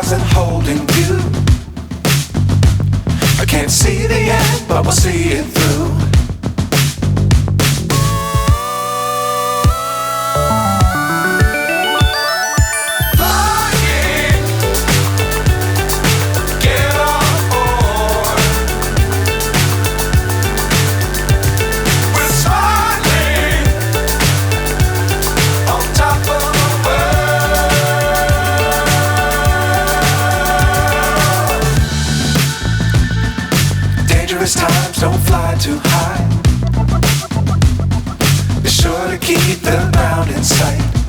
stars and holding you. I can't see the end, but we'll see it through. Times don't fly too high. Be sure to keep the ground in sight.